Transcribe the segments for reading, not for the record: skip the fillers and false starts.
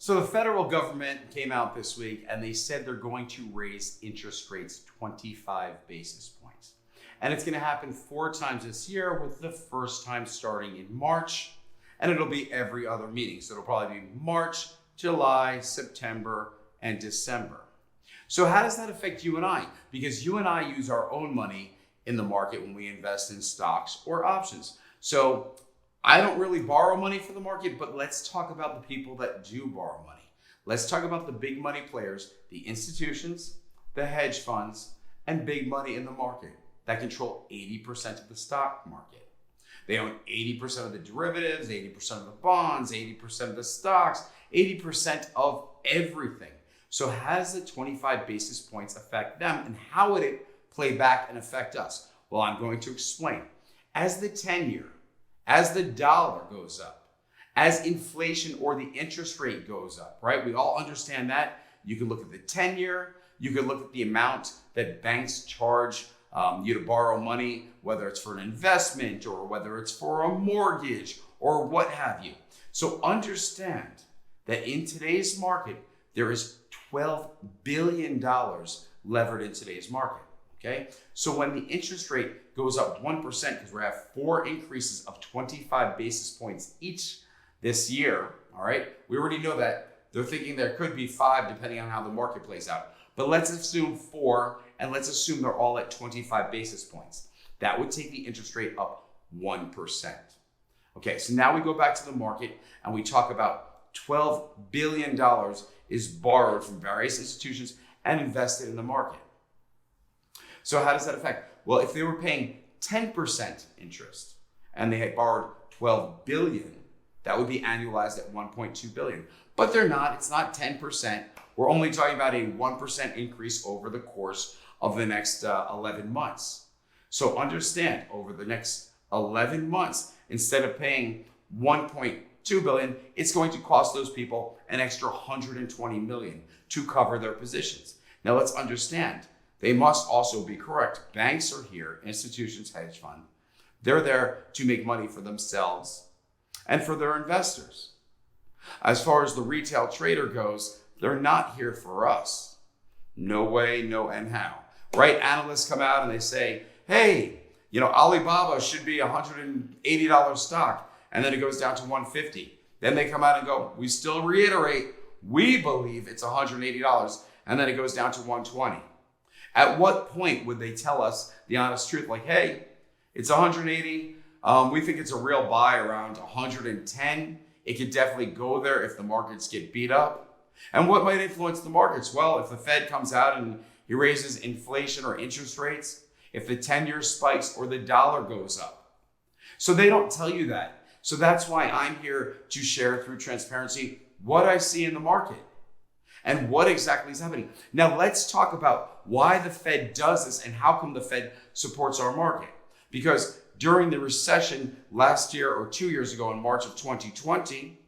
So the federal government came out this week and they said they're going to raise interest rates 25 basis points. And it's going to happen 4 times this year, with the first time starting in March. And it'll be every other meeting. So it'll probably be March, July, September, and December. So how does that affect you and I? Because you and I use our own money in the market when we invest in stocks or options. So I don't really borrow money for the market, but let's talk about the people that do borrow money. Let's talk about the big money players, the institutions, the hedge funds, and big money in the market that control 80% of the stock market. They own 80% of the derivatives, 80% of the bonds, 80% of the stocks, 80% of everything. So how does the 25 basis points affect them, and how would it play back and affect us? Well, I'm going to explain. As the 10-year, as the dollar goes up, as inflation or the interest rate goes up, right? We all understand that. You can look at the 10-year, you can look at the amount that banks charge you to borrow money, whether it's for an investment or whether it's for a mortgage or what have you. So understand that in today's market, there is $12 billion levered in today's market. Okay, so when the interest rate goes up 1%, because we have 4 increases of 25 basis points each this year, all right, we already know that they're thinking there could be 5 depending on how the market plays out. But let's assume 4, and let's assume they're all at 25 basis points. That would take the interest rate up 1%. Okay, so now we go back to the market and we talk about $12 billion is borrowed from various institutions and invested in the market. So how does that affect? Well, if they were paying 10% interest and they had borrowed 12 billion, that would be annualized at 1.2 billion. But they're not, it's not 10%. We're only talking about a 1% increase over the course of the next 11 months. So understand, over the next 11 months, instead of paying 1.2 billion, it's going to cost those people an extra 120 million to cover their positions. Now let's understand, they must also be correct. Banks are here, institutions, hedge fund. They're there to make money for themselves and for their investors. As far as the retail trader goes, they're not here for us. No way, no and how. Right? Analysts come out and they say, hey, Alibaba should be $180 stock, and then it goes down to 150. Then they come out and go, we still reiterate, we believe it's $180, and then it goes down to 120. At what point would they tell us the honest truth? Like, hey, it's 180. We think it's a real buy around 110. It could definitely go there if the markets get beat up. And what might influence the markets? Well, if the Fed comes out and he raises inflation or interest rates, if the 10-year spikes or the dollar goes up. So they don't tell you that. So that's why I'm here to share through transparency what I see in the market and what exactly is happening. Now let's talk about why the Fed does this and how come the Fed supports our market. Because during the recession last year or 2 years ago in March of 2020,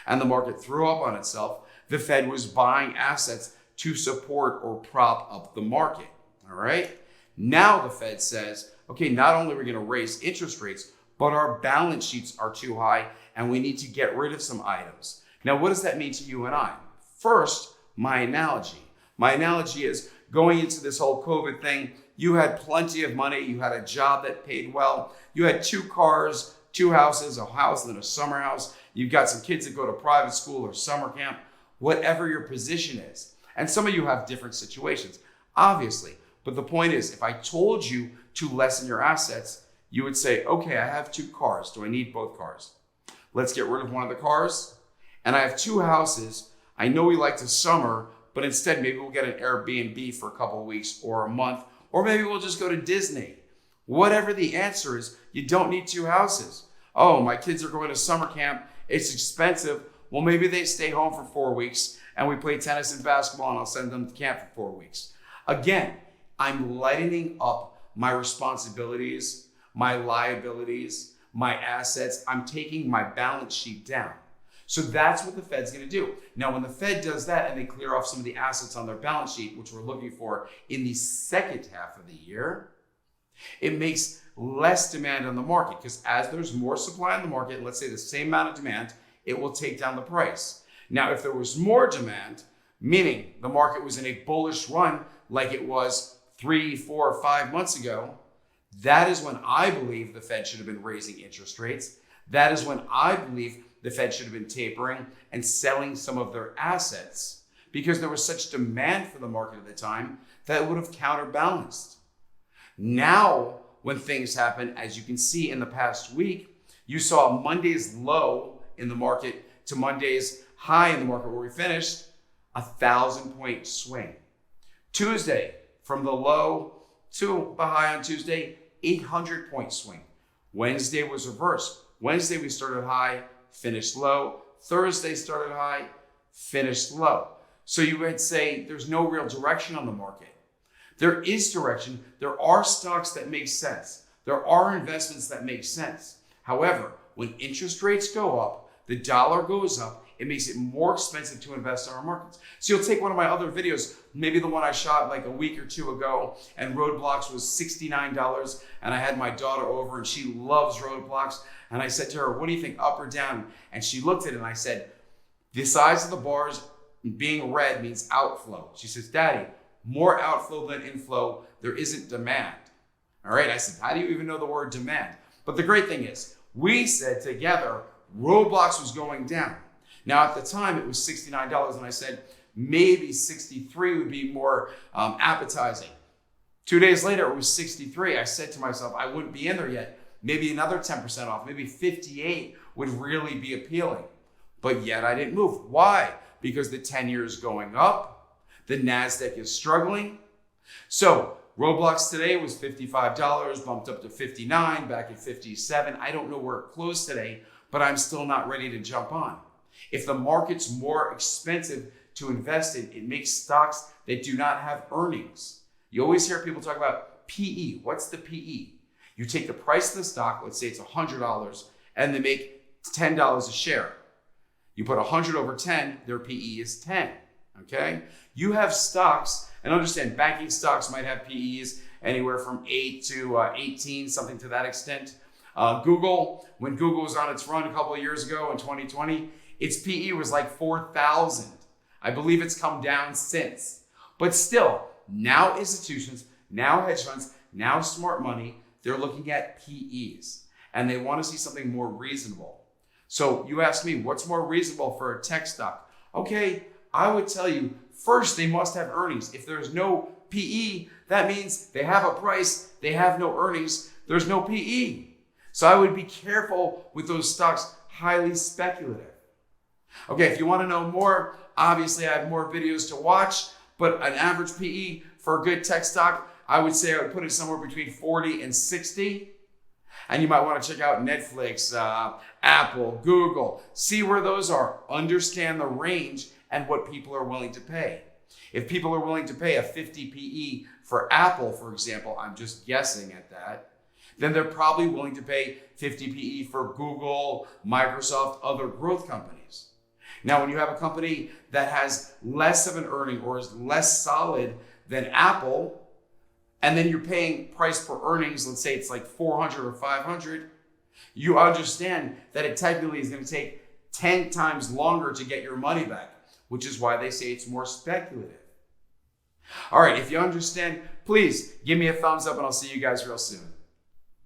and the market threw up on itself, the Fed was buying assets to support or prop up the market, all right? Now the Fed says, okay, not only are we gonna raise interest rates, but our balance sheets are too high and we need to get rid of some items. Now, what does that mean to you and I? First, my analogy. My analogy is going into this whole COVID thing, you had plenty of money, you had a job that paid well, you had 2 cars, 2 houses, a house and then a summer house, you've got some kids that go to private school or summer camp, whatever your position is. And some of you have different situations, obviously. But the point is, if I told you to lessen your assets, you would say, okay, I have 2 cars. Do I need both cars? Let's get rid of one of the cars. And I have 2 houses. I know we like to summer, but instead maybe we'll get an Airbnb for a couple of weeks or a month, or maybe we'll just go to Disney. Whatever the answer is, you don't need 2 houses. Oh, my kids are going to summer camp. It's expensive. Well, maybe they stay home for 4 weeks and we play tennis and basketball and I'll send them to camp for 4 weeks. Again, I'm lightening up my responsibilities, my liabilities, my assets. I'm taking my balance sheet down. So that's what the Fed's going to do. Now, when the Fed does that and they clear off some of the assets on their balance sheet, which we're looking for in the second half of the year, it makes less demand on the market, because as there's more supply on the market, let's say the same amount of demand, it will take down the price. Now, if there was more demand, meaning the market was in a bullish run like it was 3, 4, 5 months ago, that is when I believe the Fed should have been raising interest rates. That is when I believe the Fed should have been tapering and selling some of their assets, because there was such demand for the market at the time that it would have counterbalanced. Now, when things happen, as you can see in the past week, you saw Monday's low in the market to Monday's high in the market where we finished, 1,000-point swing. Tuesday, from the low to the high on Tuesday, 800-point swing. Wednesday was reversed. Wednesday we started high, finished low. Thursday started high, finished low. So you would say there's no real direction on the market. There is direction. There are stocks that make sense. There are investments that make sense. However, when interest rates go up, the dollar goes up, it makes it more expensive to invest in our markets. So you'll take one of my other videos, maybe the one I shot like a week or two ago, and Roadblocks was $69, and I had my daughter over and she loves Roadblocks. And I said to her, what do you think, up or down? And she looked at it and I said, the size of the bars being red means outflow. She says, Daddy, more outflow than inflow, there isn't demand. All right, I said, how do you even know the word demand? But the great thing is, we said together, Roadblocks was going down. Now at the time it was $69 and I said, maybe 63 would be more appetizing. 2 days later it was 63. I said to myself, I wouldn't be in there yet. Maybe another 10% off, maybe 58 would really be appealing. But yet I didn't move. Why? Because the 10-year is going up. The NASDAQ is struggling. So Roadblocks today was $55, bumped up to 59, back at 57. I don't know where it closed today, but I'm still not ready to jump on. If the market's more expensive to invest in, it makes stocks that do not have earnings. You always hear people talk about PE. What's the PE? You take the price of the stock, let's say it's $100, and they make $10 a share. You put 100 over 10, their PE is 10, okay? You have stocks, and understand banking stocks might have PEs anywhere from 8 to 18, something to that extent. Google, when Google was on its run a couple of years ago in 2020, its PE was like 4,000. I believe it's come down since. But still, now institutions, now hedge funds, now smart money, they're looking at PEs and they want to see something more reasonable. So you ask me, what's more reasonable for a tech stock? Okay, I would tell you, first, they must have earnings. If there's no PE, that means they have a price, they have no earnings, there's no PE. So I would be careful with those stocks, highly speculative. Okay, if you want to know more, obviously I have more videos to watch, but an average PE for a good tech stock, I would say I would put it somewhere between 40 and 60. And you might want to check out Netflix, Apple, Google, see where those are, understand the range and what people are willing to pay. If people are willing to pay a 50 PE for Apple, for example, I'm just guessing at that, then they're probably willing to pay 50 PE for Google, Microsoft, other growth companies. Now, when you have a company that has less of an earning or is less solid than Apple, and then you're paying price per earnings, let's say it's like 400 or 500, you understand that it technically is going to take 10 times longer to get your money back, which is why they say it's more speculative. All right, if you understand, please give me a thumbs up and I'll see you guys real soon.